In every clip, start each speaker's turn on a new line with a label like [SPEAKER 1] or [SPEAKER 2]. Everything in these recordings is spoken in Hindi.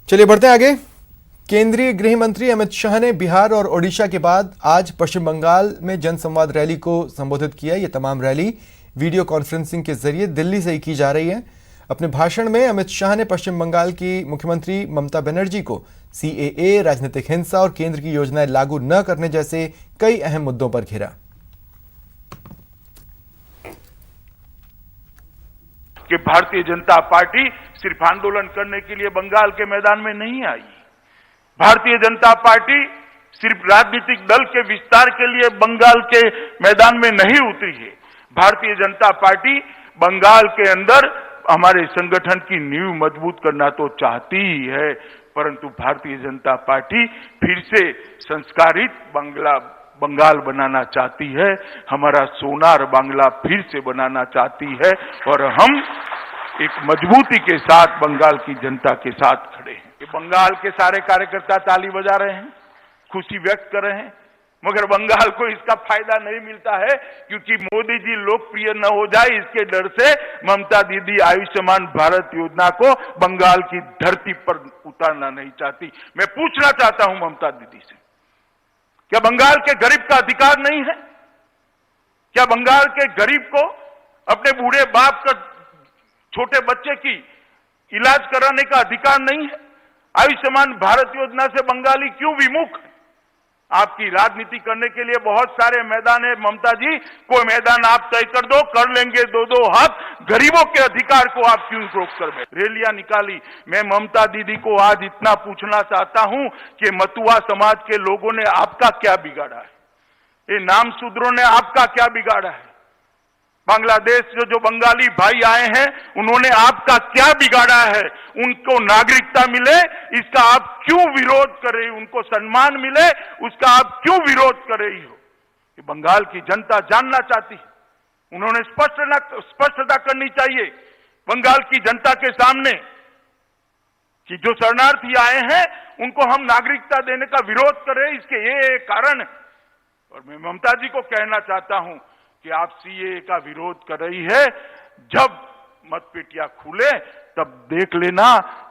[SPEAKER 1] चलिए बढ़ते हैं आगे। केंद्रीय गृह मंत्री अमित शाह ने बिहार और ओडिशा के बाद आज पश्चिम बंगाल में जनसंवाद रैली को संबोधित किया। ये तमाम रैली वीडियो कॉन्फ्रेंसिंग के जरिए दिल्ली से ही की जा रही है। अपने भाषण में अमित शाह ने पश्चिम बंगाल की मुख्यमंत्री ममता बनर्जी को सीएए, राजनीतिक हिंसा और केंद्र की योजनाएं लागू न करने जैसे कई अहम मुद्दों पर घेरा।
[SPEAKER 2] कि भारतीय जनता पार्टी सिर्फ आंदोलन करने के लिए बंगाल के मैदान में नहीं आई। भारतीय जनता पार्टी सिर्फ राजनीतिक दल के विस्तार के लिए बंगाल के मैदान में नहीं उतरी है। भारतीय जनता पार्टी बंगाल के अंदर हमारे संगठन की नींव मजबूत करना तो चाहती ही है, परंतु भारतीय जनता पार्टी फिर से संस्कारित बंगाल बनाना चाहती है। हमारा सोनार बांग्ला फिर से बनाना चाहती है और हम एक मजबूती के साथ बंगाल की जनता के साथ खड़े हैं। बंगाल के सारे कार्यकर्ता ताली बजा रहे हैं, खुशी व्यक्त कर रहे हैं, मगर बंगाल को इसका फायदा नहीं मिलता है क्योंकि मोदी जी लोकप्रिय न हो जाए इसके डर से ममता दीदी आयुष्मान भारत योजना को बंगाल की धरती पर उतारना नहीं चाहती। मैं पूछना चाहता हूं ममता दीदी से, क्या बंगाल के गरीब का अधिकार नहीं है? क्या बंगाल के गरीब को अपने बूढ़े बाप का छोटे बच्चे की इलाज कराने का अधिकार नहीं है? आयुष्मान भारत योजना से बंगाली क्यों विमुख है? आपकी राजनीति करने के लिए बहुत सारे मैदान है ममता जी, कोई मैदान आप तय कर दो, कर लेंगे दो हाथ। गरीबों के अधिकार को आप क्यों रोक कर बैठे? रैलियां निकाली। मैं ममता दीदी को आज इतना पूछना चाहता हूं कि मतुआ समाज के लोगों ने आपका क्या बिगाड़ा है? ये नाम शूद्रों ने आपका क्या बिगाड़ा है? बांग्लादेश जो बंगाली भाई आए हैं उन्होंने आपका क्या बिगाड़ा है? उनको नागरिकता मिले इसका आप क्यों विरोध कर रही हो? उनको सम्मान मिले उसका आप क्यों विरोध कर रही हो? ये बंगाल की जनता जानना चाहती है। उन्होंने स्पष्टता करनी चाहिए बंगाल की जनता के सामने कि जो शरणार्थी आए हैं उनको हम नागरिकता देने का विरोध कर रहे हैं, इसके ये कारण है। और मैं ममता जी को कहना चाहता हूं कि आप सीएए का विरोध कर रही है, जब मतपेटियां खुले तब देख लेना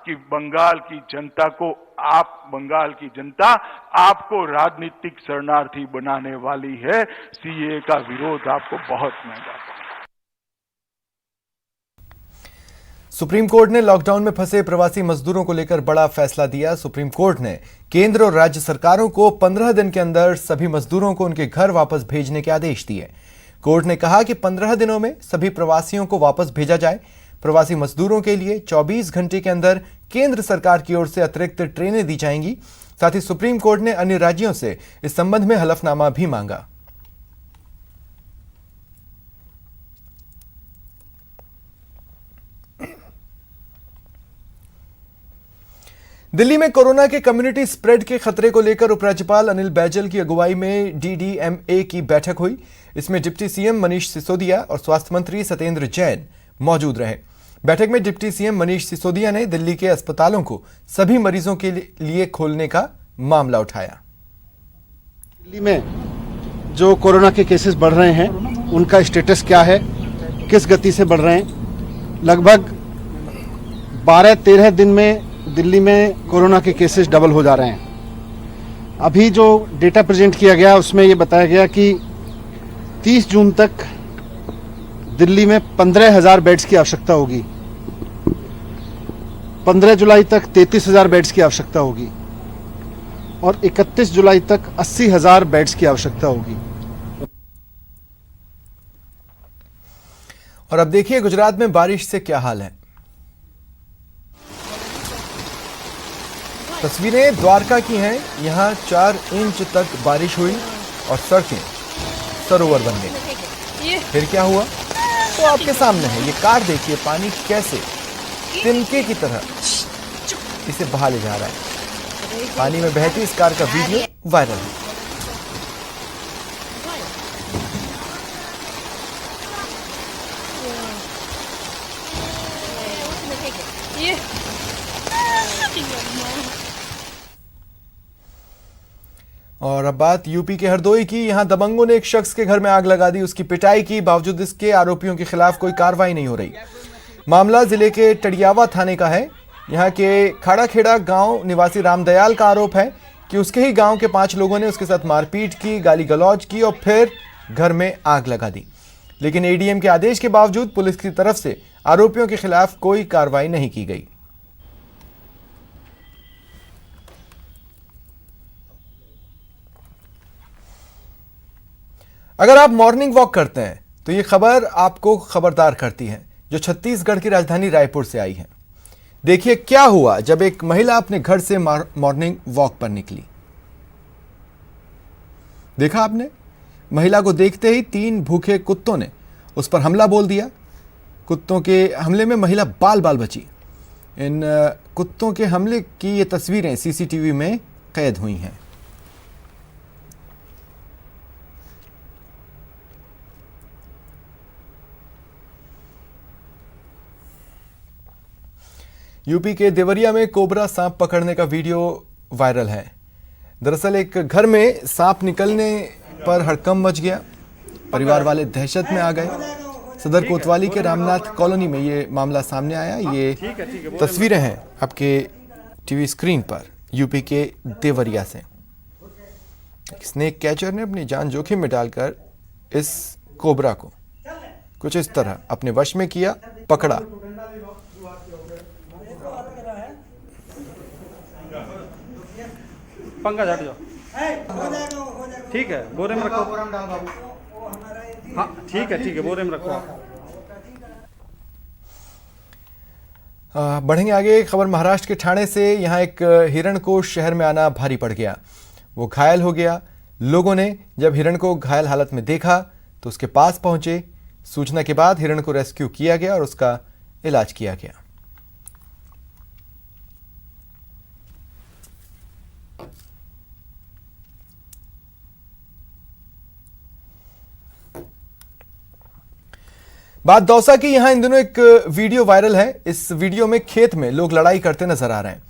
[SPEAKER 2] कि बंगाल की जनता को बंगाल की जनता आपको राजनीतिक शरणार्थी बनाने वाली है। सीएए का विरोध आपको बहुत महंगा पड़ेगा।
[SPEAKER 1] सुप्रीम कोर्ट ने लॉकडाउन में फंसे प्रवासी मजदूरों को लेकर बड़ा फैसला दिया। सुप्रीम कोर्ट ने केंद्र और राज्य सरकारों को 15 दिन के अंदर सभी मजदूरों को उनके घर वापस भेजने के आदेश दिए। कोर्ट ने कहा कि 15 दिनों में सभी प्रवासियों को वापस भेजा जाए। प्रवासी मजदूरों के लिए 24 घंटे के अंदर केंद्र सरकार की ओर से अतिरिक्त ट्रेनें दी जाएंगी। साथ ही सुप्रीम कोर्ट ने अन्य राज्यों से इस संबंध में हलफनामा भी मांगा। दिल्ली में कोरोना के कम्युनिटी स्प्रेड के खतरे को लेकर उपराज्यपाल अनिल बैजल की अगुवाई में डीडीएमए की बैठक हुई। इसमें डिप्टी सीएम मनीष सिसोदिया और स्वास्थ्य मंत्री सत्येंद्र जैन मौजूद रहे। बैठक में डिप्टी सीएम मनीष सिसोदिया ने दिल्ली के अस्पतालों को सभी मरीजों के लिए खोलने का मामला उठाया।
[SPEAKER 3] दिल्ली में जो कोरोना के केसेस बढ़ रहे हैं उनका स्टेटस क्या है, किस गति से बढ़ रहे हैं। लगभग 12-13 दिन में दिल्ली में कोरोना के केसेस डबल हो जा रहे हैं। अभी जो डेटा प्रेजेंट किया गया उसमें ये बताया गया कि 30 जून तक दिल्ली में 15,000 बेड्स की आवश्यकता होगी, 15 जुलाई तक 33,000 बेड्स की आवश्यकता होगी और 31 जुलाई तक 80,000 बेड्स की आवश्यकता होगी।
[SPEAKER 1] और अब देखिए गुजरात में बारिश से क्या हाल है। तस्वीरें द्वारका की हैं। यहां 4 इंच तक बारिश हुई और सड़कें सरोवर बन गई। फिर क्या हुआ तो आपके सामने है। ये कार देखिए, पानी कैसे तिनके की तरह इसे बहा ले जा रहा है। पानी में बहती इस कार का वीडियो वायरल है। और अब बात यूपी के हरदोई की। यहां दबंगों ने एक शख्स के घर में आग लगा दी, उसकी पिटाई की। बावजूद इसके आरोपियों के खिलाफ कोई कार्रवाई नहीं हो रही। मामला जिले के टडियावा थाने का है। यहाँ के खाड़ाखेड़ा गांव निवासी रामदयाल का आरोप है कि उसके ही गांव के 5 लोगों ने उसके साथ मारपीट की, गाली गलौज की और फिर घर में आग लगा दी। लेकिन एडीएम के आदेश के बावजूद पुलिस की तरफ से आरोपियों के खिलाफ कोई कार्रवाई नहीं की गई। अगर आप मॉर्निंग वॉक करते हैं तो ये खबर आपको खबरदार करती है, जो छत्तीसगढ़ की राजधानी रायपुर से आई है। देखिए क्या हुआ जब एक महिला अपने घर से मॉर्निंग वॉक पर निकली। देखा आपने? महिला को देखते ही 3 भूखे कुत्तों ने उस पर हमला बोल दिया। कुत्तों के हमले में महिला बाल बाल बची। इन कुत्तों के हमले की ये तस्वीरें सीसीटीवी में कैद हुई हैं। यूपी के देवरिया में कोबरा सांप पकड़ने का वीडियो वायरल है। दरअसल एक घर में सांप निकलने पर हड़कंप मच गया। परिवार वाले दहशत में आ गए। सदर कोतवाली के रामनाथ कॉलोनी में ये मामला सामने आया। ये तस्वीरें हैं आपके टीवी स्क्रीन पर यूपी के देवरिया से। स्नेक कैचर ने अपनी जान जोखिम में डालकर इस कोबरा को कुछ इस तरह अपने वश में किया, पकड़ा।
[SPEAKER 4] पंकज हट जाओ। ठीक है, बोरे में रखो। हाँ ठीक है, बोरे में रखो।
[SPEAKER 1] बढ़ेंगे आगे। खबर महाराष्ट्र के ठाणे से। यहाँ एक हिरण को शहर में आना भारी पड़ गया। वो घायल हो गया। लोगों ने जब हिरण को घायल हालत में देखा तो उसके पास पहुंचे। सूचना के बाद हिरण को रेस्क्यू किया गया और उसका इलाज किया गया। बात दौसा की। यहां इन दिनों एक वीडियो वायरल है। इस वीडियो में खेत में लोग लड़ाई करते नजर आ रहे हैं।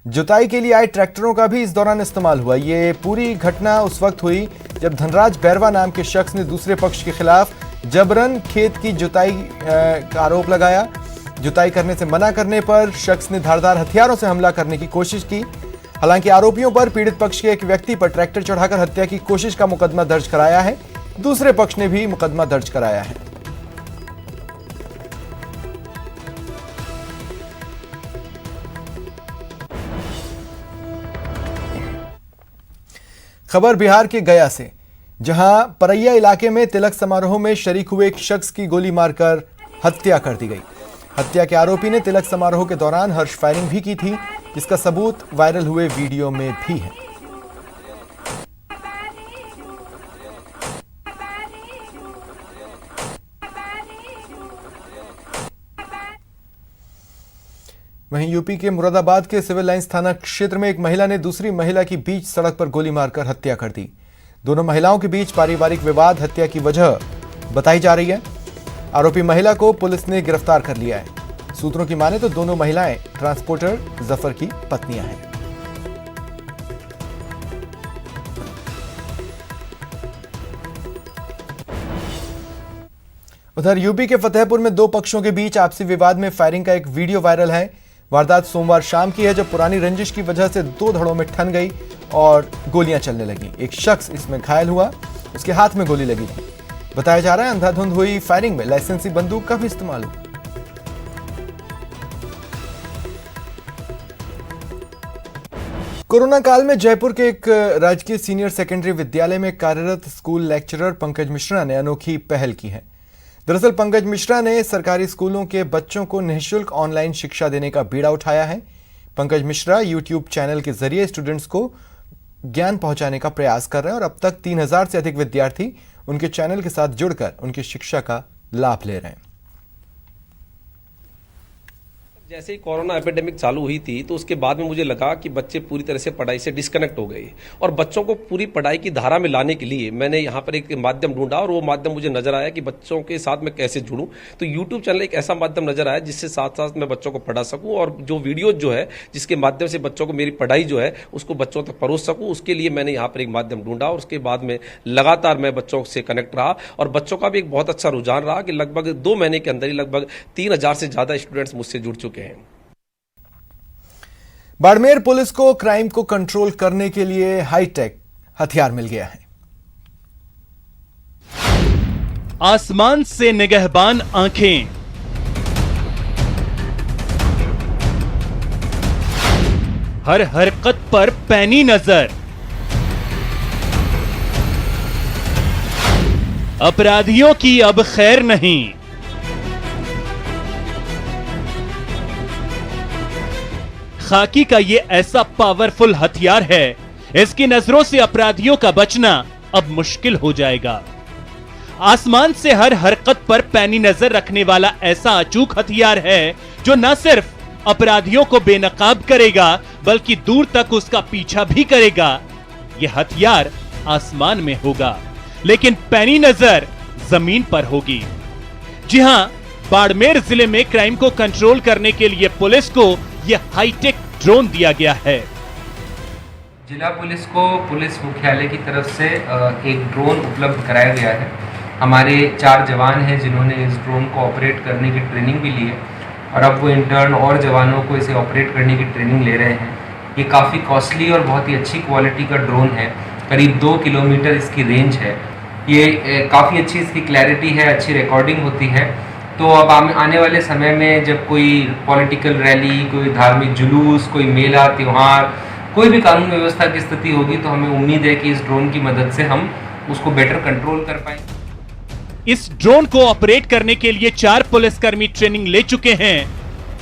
[SPEAKER 1] जुताई के लिए आए ट्रैक्टरों का भी इस दौरान इस्तेमाल हुआ। ये पूरी घटना उस वक्त हुई जब धनराज बैरवा नाम के शख्स ने दूसरे पक्ष के खिलाफ जबरन खेत की जुताई का आरोप लगाया। जुताई करने से मना करने पर शख्स ने धारदार हथियारों से हमला करने की कोशिश की। हालांकि आरोपियों पर पीड़ित पक्ष के एक व्यक्ति पर ट्रैक्टर चढ़ाकर हत्या की कोशिश का मुकदमा दर्ज कराया है। दूसरे पक्ष ने भी मुकदमा दर्ज कराया है। खबर बिहार के गया से, जहां परैया इलाके में तिलक समारोह में शरीक हुए एक शख्स की गोली मारकर हत्या कर दी गई। हत्या के आरोपी ने तिलक समारोह के दौरान हर्ष फायरिंग भी की थी, जिसका सबूत वायरल हुए वीडियो में भी है। वहीं यूपी के मुरादाबाद के सिविल लाइंस थाना क्षेत्र में एक महिला ने दूसरी महिला की बीच सड़क पर गोली मारकर हत्या कर दी। दोनों महिलाओं के बीच पारिवारिक विवाद हत्या की वजह बताई जा रही है। आरोपी महिला को पुलिस ने गिरफ्तार कर लिया है। सूत्रों की माने तो दोनों महिलाएं ट्रांसपोर्टर जफर की पत्नियां हैं। उधर यूपी के फतेहपुर में 2 पक्षों के बीच आपसी विवाद में फायरिंग का एक वीडियो वायरल है। वारदात सोमवार शाम की है, जब पुरानी रंजिश की वजह से 2 धड़ों में ठन गई और गोलियां चलने लगी। एक शख्स इसमें घायल हुआ, उसके हाथ में गोली लगी थी। बताया जा रहा है अंधाधुंध हुई फायरिंग में लाइसेंसी बंदूक का भी इस्तेमाल हुआ। कोरोना काल में जयपुर के एक राजकीय सीनियर सेकेंडरी विद्यालय में कार्यरत स्कूल लेक्चरर पंकज मिश्रा ने अनोखी पहल की है। दरअसल पंकज मिश्रा ने सरकारी स्कूलों के बच्चों को निःशुल्क ऑनलाइन शिक्षा देने का बीड़ा उठाया है। पंकज मिश्रा यूट्यूब चैनल के जरिए स्टूडेंट्स को ज्ञान पहुंचाने का प्रयास कर रहे हैं और अब तक 3000 से अधिक विद्यार्थी उनके चैनल के साथ जुड़कर उनकी शिक्षा का लाभ ले रहे हैं।
[SPEAKER 5] जैसे ही कोरोना एपिडेमिक चालू हुई थी तो उसके बाद में मुझे लगा कि बच्चे पूरी तरह से पढ़ाई से डिस्कनेक्ट हो गए और बच्चों को पूरी पढ़ाई की धारा में लाने के लिए मैंने यहाँ पर एक माध्यम ढूंढा और वो माध्यम मुझे नजर आया कि बच्चों के साथ मैं कैसे जुड़ूं। तो यूट्यूब चैनल एक ऐसा माध्यम नजर आया जिससे साथ साथ मैं बच्चों को पढ़ा सकूं और जो वीडियोज जो है जिसके माध्यम से बच्चों को मेरी पढ़ाई जो है उसको बच्चों तक परोस सकूं, उसके लिए मैंने यहाँ पर एक माध्यम ढूंढा और उसके बाद में लगातार मैं बच्चों से कनेक्ट रहा और बच्चों का भी एक बहुत अच्छा रुझान रहा कि लगभग 2 महीने के अंदर ही लगभग 3000 से ज्यादा स्टूडेंट्स मुझसे जुड़ चुके हैं।
[SPEAKER 1] बाड़मेर पुलिस को क्राइम को कंट्रोल करने के लिए हाईटेक हथियार मिल गया है।
[SPEAKER 6] आसमान से निगहबान आंखें, हर हरकत पर पैनी नजर, अपराधियों की अब खैर नहीं। खाकी का ये ऐसा पावरफुल हथियार है, इसकी नजरों से अपराधियों का बचना अब मुश्किल हो जाएगा। आसमान से हर हरकत पर पैनी नजर रखने वाला ऐसा अचूक हथियार है जो न सिर्फ अपराधियों को बेनकाब करेगा बल्कि दूर तक उसका पीछा भी करेगा। यह हथियार आसमान में होगा लेकिन पैनी नजर जमीन पर होगी। जी हां, बाड़मेर जिले में क्राइम को कंट्रोल करने के लिए पुलिस को यह हाईटेक ड्रोन दिया गया है।
[SPEAKER 7] जिला पुलिस को पुलिस मुख्यालय की तरफ से एक ड्रोन उपलब्ध कराया गया है। हमारे 4 जवान हैं जिन्होंने इस ड्रोन को ऑपरेट करने की ट्रेनिंग भी ली है और अब वो इंटर्न और जवानों को इसे ऑपरेट करने की ट्रेनिंग ले रहे हैं। ये काफ़ी कॉस्टली और बहुत ही अच्छी क्वालिटी का ड्रोन है। करीब 2 किलोमीटर इसकी रेंज है। ये काफ़ी अच्छी इसकी क्लैरिटी है, अच्छी रिकॉर्डिंग होती है। तो अब आने वाले समय में जब कोई पॉलिटिकल रैली, कोई धार्मिक जुलूस, कोई मेला त्योहार, कोई भी कानून व्यवस्था की स्थिति होगी तो हमें उम्मीद है कि इस ड्रोन की मदद से हम उसको बेटर कंट्रोल कर पाएंगे।
[SPEAKER 6] इस ड्रोन को ऑपरेट करने के लिए 4 पुलिसकर्मी ट्रेनिंग ले चुके हैं।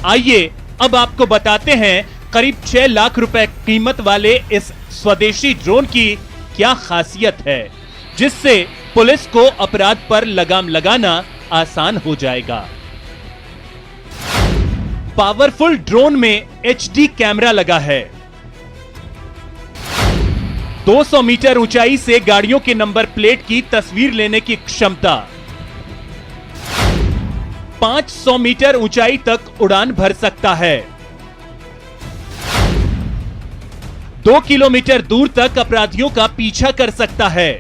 [SPEAKER 6] आइए अब आपको बताते हैं करीब 6 लाख रुपए कीमत वाले इस स्वदेशी ड्रोन की क्या खासियत है जिससे पुलिस को अपराध पर लगाम लगाना आसान हो जाएगा। पावरफुल ड्रोन में HD कैमरा लगा है। 200 मीटर ऊंचाई से गाड़ियों के नंबर प्लेट की तस्वीर लेने की क्षमता, 500 मीटर ऊंचाई तक उड़ान भर सकता है, 2 किलोमीटर दूर तक अपराधियों का पीछा कर सकता है,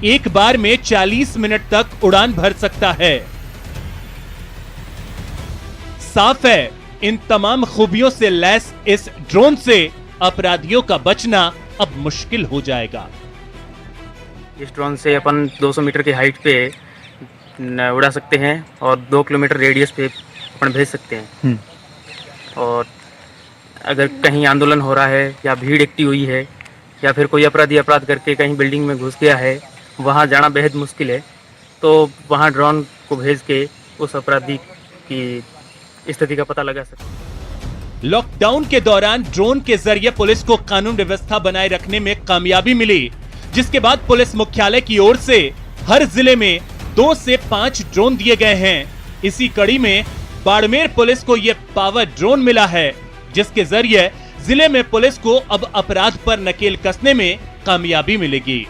[SPEAKER 6] एक बार में 40 मिनट तक उड़ान भर सकता है। साफ है, इन तमाम खूबियों से लैस इस ड्रोन से अपराधियों का बचना अब मुश्किल हो जाएगा।
[SPEAKER 8] इस ड्रोन से अपन 200 मीटर की हाइट पे उड़ा सकते हैं और 2 किलोमीटर रेडियस पे अपन भेज सकते हैं। और अगर कहीं आंदोलन हो रहा है या भीड़ इकट्ठी हुई है या फिर कोई अपराधी अपराध करके कहीं बिल्डिंग में घुस गया है, वहाँ जाना बेहद मुश्किल है, तो वहाँ ड्रोन को भेज के उस अपराधी की स्थिति का पता लगा सकते हैं।
[SPEAKER 6] लॉकडाउन के दौरान ड्रोन के जरिए पुलिस को कानून व्यवस्था बनाए रखने में कामयाबी मिली, जिसके बाद पुलिस मुख्यालय की ओर से हर जिले में 2 से 5 ड्रोन दिए गए हैं। इसी कड़ी में बाड़मेर पुलिस को यह पावर ड्रोन मिला है, जिसके जरिए जिले में पुलिस को अब अपराध पर नकेल कसने में कामयाबी मिलेगी।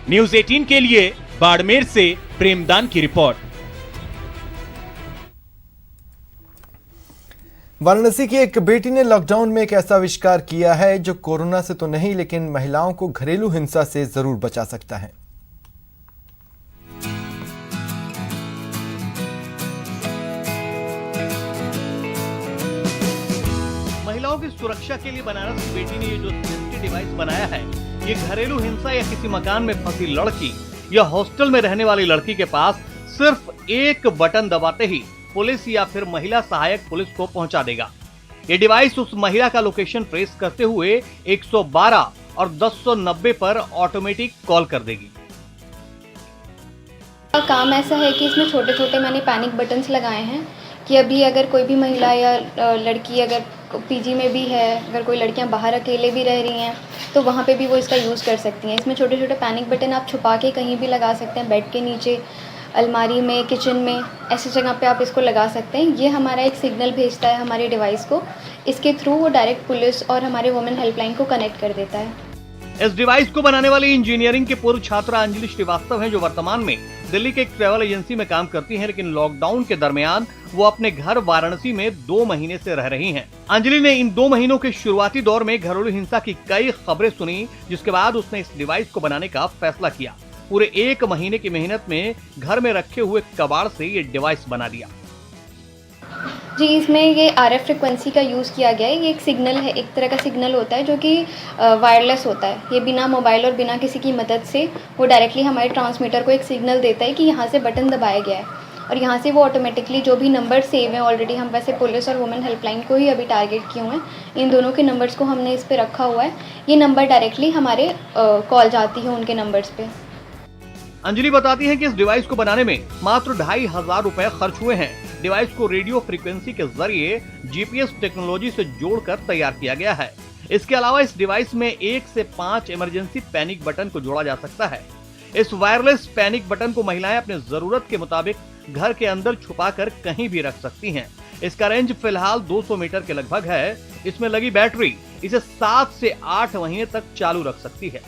[SPEAKER 6] न्यूज़ 18 के लिए बाड़मेर से प्रेमदान की रिपोर्ट।
[SPEAKER 1] वाराणसी की एक बेटी ने लॉकडाउन में एक ऐसा आविष्कार किया है जो कोरोना से तो नहीं लेकिन महिलाओं को घरेलू हिंसा से जरूर बचा सकता है।
[SPEAKER 9] महिलाओं की सुरक्षा के लिए बनारस की बेटी ने ये जो सेफ्टी डिवाइस बनाया है, ये घरेलू हिंसा या किसी मकान में फंसी लड़की या हॉस्टल में रहने वाली लड़की के पास सिर्फ एक बटन दबाते ही पुलिस या फिर महिला सहायक पुलिस को पहुंचा देगा। ये डिवाइस उस महिला का लोकेशन ट्रेस करते हुए 112 और 1090 पर ऑटोमेटिक कॉल कर देगी।
[SPEAKER 10] काम ऐसा है कि इसमें छोटे छोटे मैंने पैनिक बटन्स लगाए हैं कि अभी अगर कोई भी महिला या लड़की अगर पीजी में भी है, अगर कोई लड़कियां बाहर अकेले भी रह रही हैं तो वहाँ पे भी वो इसका यूज़ कर सकती हैं। इसमें छोटे छोटे पैनिक बटन आप छुपा के कहीं भी लगा सकते हैं, बेड के नीचे, अलमारी में, किचन में, ऐसी जगह पे आप इसको लगा सकते हैं। ये हमारा एक सिग्नल भेजता है हमारे डिवाइस को, इसके थ्रू वो डायरेक्ट पुलिस और हमारे वुमेन हेल्पलाइन को कनेक्ट कर देता है।
[SPEAKER 9] इस डिवाइस को बनाने वाली इंजीनियरिंग के पूर्व छात्रा अंजलि श्रीवास्तव हैं, जो वर्तमान में दिल्ली के एक ट्रैवल एजेंसी में काम करती हैं, लेकिन लॉकडाउन के दरमियान वो अपने घर वाराणसी में 2 महीने से रह रही हैं। अंजलि ने इन 2 महीनों के शुरुआती दौर में घरेलू हिंसा की कई खबरें सुनी, जिसके बाद उसने इस डिवाइस को बनाने का फैसला किया। पूरे 1 महीने की मेहनत में घर में रखे हुए कबाड़ से ये डिवाइस बना दिया।
[SPEAKER 10] जी, इसमें ये RF फ्रिक्वेंसी का यूज़ किया गया है। ये एक सिग्नल है, एक तरह का सिग्नल होता है जो कि वायरलेस होता है। ये बिना मोबाइल और बिना किसी की मदद से वो डायरेक्टली हमारे ट्रांसमीटर को एक सिग्नल देता है कि यहाँ से बटन दबाया गया है, और यहाँ से वो ऑटोमेटिकली जो भी नंबर सेव हैं ऑलरेडी, हम वैसे पुलिस और वुमेन हेल्पलाइन को ही अभी टारगेट किए हुए हैं, इन दोनों के नंबर्स को हमने इस पर रखा हुआ है। ये नंबर डायरेक्टली हमारे कॉल जाती है उनके नंबर्स पे।
[SPEAKER 9] अंजलि बताती है कि इस डिवाइस को बनाने में मात्र 2,500 रुपए खर्च हुए हैं। डिवाइस को रेडियो फ्रीक्वेंसी के जरिए GPS टेक्नोलॉजी से जोड़कर तैयार किया गया है। इसके अलावा इस डिवाइस में 1 से 5 इमरजेंसी पैनिक बटन को जोड़ा जा सकता है। इस वायरलेस पैनिक बटन को महिलाएं अपने जरूरत के मुताबिक घर के अंदर छुपाकर कहीं भी रख सकती हैं। इसका रेंज फिलहाल 200 मीटर के लगभग है। इसमें लगी बैटरी इसे 7 से 8 महीने तक चालू रख सकती है।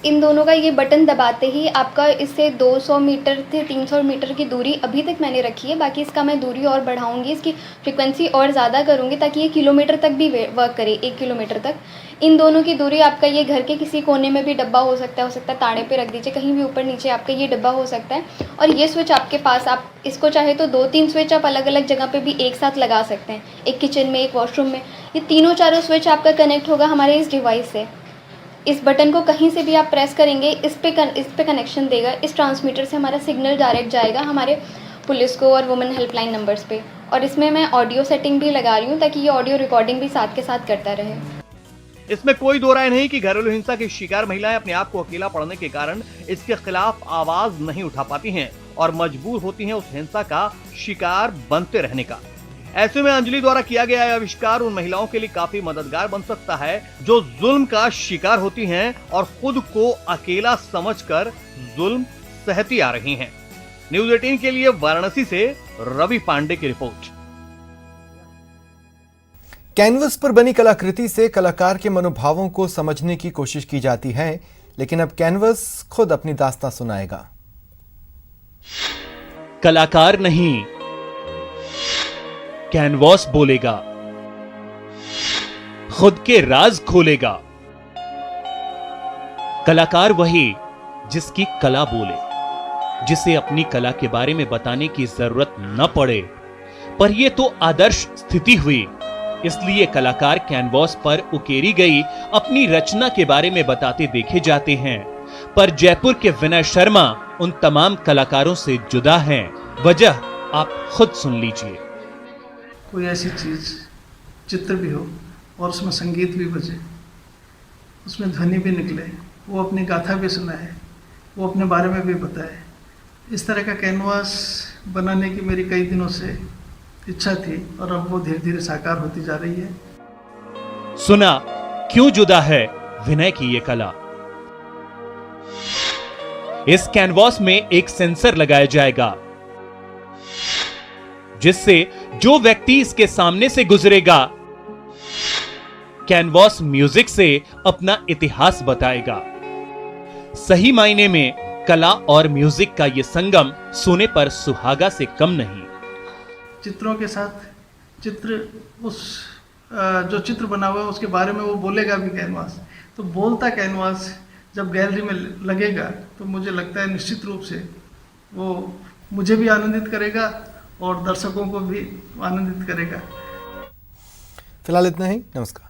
[SPEAKER 10] इन दोनों का ये बटन दबाते ही आपका इससे 200 मीटर से 300 मीटर की दूरी अभी तक मैंने रखी है। बाकी इसका मैं दूरी और बढ़ाऊंगी, इसकी फ्रिक्वेंसी और ज़्यादा करूंगी ताकि ये किलोमीटर तक भी वर्क करे, 1 किलोमीटर तक। इन दोनों की दूरी आपका ये घर के किसी कोने में भी डब्बा हो सकता है ताड़े पे रख दीजिए, कहीं भी ऊपर नीचे आपका ये डब्बा हो सकता है। और ये स्विच आपके पास, आप इसको चाहे तो 2-3 स्विच आप अलग अलग जगह पे भी एक साथ लगा सकते हैं, एक किचन में, एक वॉशरूम में। ये तीनों चारों स्विच आपका कनेक्ट होगा हमारे इस डिवाइस से। इस बटन को कहीं से भी आप प्रेस करेंगे, इस पे कनेक्शन देगा। इस ट्रांसमीटर से हमारा सिग्नल डायरेक्ट जाएगा हमारे पुलिस को और वुमेन हेल्पलाइन नंबर्स पे। और इसमें मैं ऑडियो सेटिंग भी लगा रही हूँ ताकि ये ऑडियो रिकॉर्डिंग भी साथ के साथ करता रहे।
[SPEAKER 9] इसमें कोई दो राय नहीं कि घरेलू हिंसा की शिकार महिलाएं अपने आप को अकेला पड़ने के कारण इसके खिलाफ आवाज नहीं उठा पाती हैं और मजबूर होती हैं उस हिंसा का शिकार बनते रहने का। ऐसे में अंजलि द्वारा किया गया यह आविष्कार उन महिलाओं के लिए काफी मददगार बन सकता है जो जुल्म का शिकार होती हैं और खुद को अकेला समझकर जुल्म सहती आ रही हैं। न्यूज़ 18 के लिए वाराणसी से रवि पांडे की रिपोर्ट।
[SPEAKER 1] कैनवस पर बनी कलाकृति से कलाकार के मनोभावों को समझने की कोशिश की जाती है, लेकिन अब कैनवस खुद अपनी दास्तां सुनाएगा।
[SPEAKER 6] कलाकार नहीं, कैनवास बोलेगा, खुद के राज खोलेगा। कलाकार वही जिसकी कला बोले, जिसे अपनी कला के बारे में बताने की जरूरत न पड़े। पर यह तो आदर्श स्थिति हुई, इसलिए कलाकार कैनवास पर उकेरी गई अपनी रचना के बारे में बताते देखे जाते हैं। पर जयपुर के विनय शर्मा उन तमाम कलाकारों से जुदा हैं। वजह आप खुद सुन लीजिए।
[SPEAKER 11] कोई ऐसी चीज़, चित्र भी हो और उसमें संगीत भी बजे, उसमें ध्वनि भी निकले, वो अपनी गाथा भी सुनाए, वो अपने बारे में भी बताए। इस तरह का कैनवास बनाने की मेरी कई दिनों से इच्छा थी और अब वो धीरे धीरे साकार होती जा रही है।
[SPEAKER 6] सुना क्यों जुदा है विनय की ये कला। इस कैनवास में एक सेंसर लगाया जाएगा जिससे जो व्यक्ति इसके सामने से गुजरेगा कैनवास म्यूजिक से अपना इतिहास बताएगा। सही मायने में कला और म्यूजिक का यह संगम सोने पर सुहागा से कम नहीं।
[SPEAKER 11] चित्रों के साथ चित्र, उस जो चित्र बना हुआ है उसके बारे में वो बोलेगा भी कैनवास। तो बोलता कैनवास जब गैलरी में लगेगा तो मुझे लगता है निश्चित रूप से वो मुझे भी आनंदित करेगा और दर्शकों को भी आनंदित करेगा।
[SPEAKER 1] फिलहाल इतना ही, नमस्कार।